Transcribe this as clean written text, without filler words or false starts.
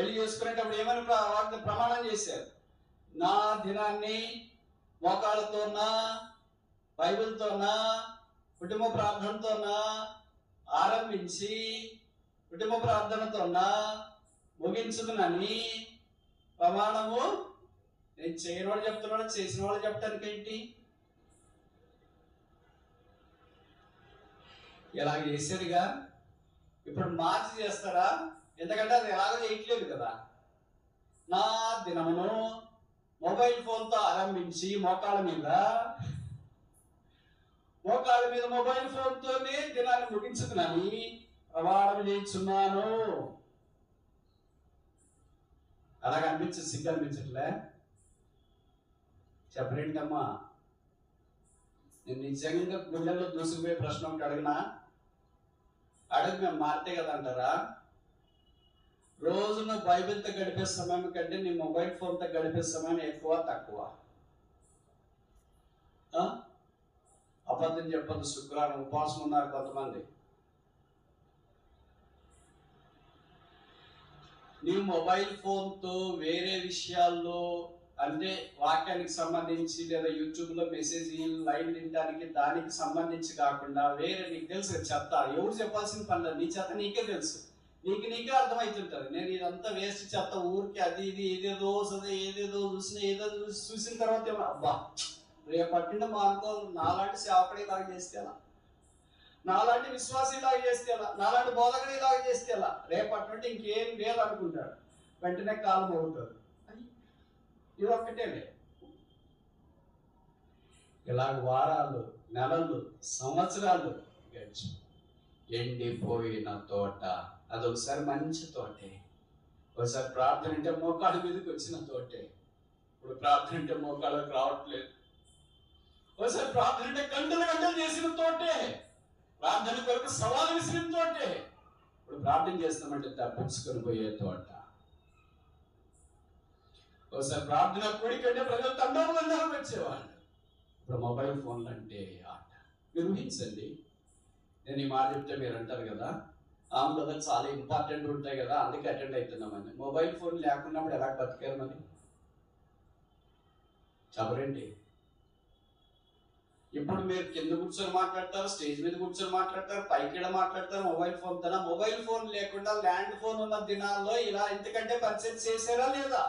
పెళ్లి చేసుకునేటప్పుడు ఏమని ప్రమాణం చేశారు? నా దినాన్ని మోకాళ్ళతోనా, బైబిల్తోనా, కుటుంబ ప్రార్థనతోనా ఆరంభించి కుటుంబ ప్రార్థనతోనా ముగించుకునని ప్రమాణము. నేను చేయని వాళ్ళు చెప్తున్నాడు, చేసిన వాళ్ళు చెప్పడానికి ఏంటి? ఇలా చేసేదిగా ఇప్పుడు మార్చి చేస్తారా? ఎందుకంటే అది ఎలాగో చేయట్లేదు కదా. నా దినమును మొబైల్ ఫోన్తో ఆరంభించి మోకాళ్ళ మీద మొబైల్ ఫోన్తోనే దినాన్ని ముగించుకున్నాని ప్రమాణం చేస్తున్నాను. అలాగ అనిపించదు? సిగ్గు అనిపించట్లే? చెప్పరేంటమ్మా? నేను నిజంగా గుండెల్లో దూసుకుపోయే ప్రశ్న ఒకటి అడిగినా మేము మారితే కదా అంటారా? రోజు నువ్వు బైబిల్తో గడిపే సమయం కంటే నీ మొబైల్ ఫోన్తో గడిపే సమయం ఎక్కువ తక్కువ? అబద్ధం చెప్పదు. శుక్రవారం ఉపవాసం ఉన్నారు కొంతమంది. నీ మొబైల్ ఫోన్తో వేరే విషయాల్లో, అంటే వాక్యానికి సంబంధించి లేదా యూట్యూబ్లో మెసేజ్ లైన్ వినడానికి దానికి సంబంధించి కాకుండా వేరే నీకు తెలుసు చెత్త, ఎవరు చెప్పాల్సిన పని లేదు, నీ చెత్త నీకే తెలుసు, నీకే అర్థమవుతుంటుంది. నేను ఇదంతా వేస్ట్ చెత్త, ఊరికి అది ఇది ఏదేదో వస్తుంది, ఏదేదో చూసిన తర్వాత అబ్బా రేపట్టిండ మా అనుకో నాలాంటి సేవకుడు ఇలాగ చేస్తే ఎలా, నాలాంటి విశ్వాసం ఇలాగ చేస్తే ఎలా, నాలాంటి బోధకుడు ఇలాగ చేస్తే ఎలా, రేపటి నుండి ఇంకేం లేదు అనుకుంటాడు. వెంటనే కాలం అవుతుంది. ఇది ఒక్కటేలే. ఇలాగ వారాలు, నెలలు, సంవత్సరాలు గడిచి ఎండిపోయిన తోట, అదొకసారి మంచి తోటే, ఒకసారి ప్రార్థన అంటే మోకాళ్ళ మీదకి వచ్చిన తోటే, ఇప్పుడు ప్రార్థన అంటే మోకాళ్ళకి రావట్లేదు. ఒకసారి ప్రార్థన అంటే గంటలు చేసిన తోటే, ప్రార్థన కొరకు సవాలు విసిరిన తోటే, ఇప్పుడు ప్రార్థన చేస్తామంటే తప్పించుకొని పోయే తోట. ఒకసారి ప్రార్థన కోడికంటే ప్రజలు తండాలు వచ్చేవాళ్ళు, ఇప్పుడు మొబైల్ ఫోన్లు అంటే ఆట. మీరు ఊహించండి. నేను ఈ మాట చెప్తే మీరు అంటారు కదా, ఆమె కదా చాలా ఇంపార్టెంట్ ఉంటాయి కదా అందుకే అటెండ్ అవుతున్నామని. మొబైల్ ఫోన్ లేకున్నప్పుడు ఎలా బతికారు మరి? చెప్పరేంటి? ఇప్పుడు మీరు కింద కూర్చొని మాట్లాడతారు, స్టేజ్ మీద కూర్చొని మాట్లాడతారు, పైకి మాట్లాడతారు మొబైల్ ఫోన్ తన. మొబైల్ ఫోన్ లేకుండా ల్యాండ్ ఫోన్ ఉన్న దినాల్లో ఇలా ఇంతకంటే పరిచయం చేశారా లేదా?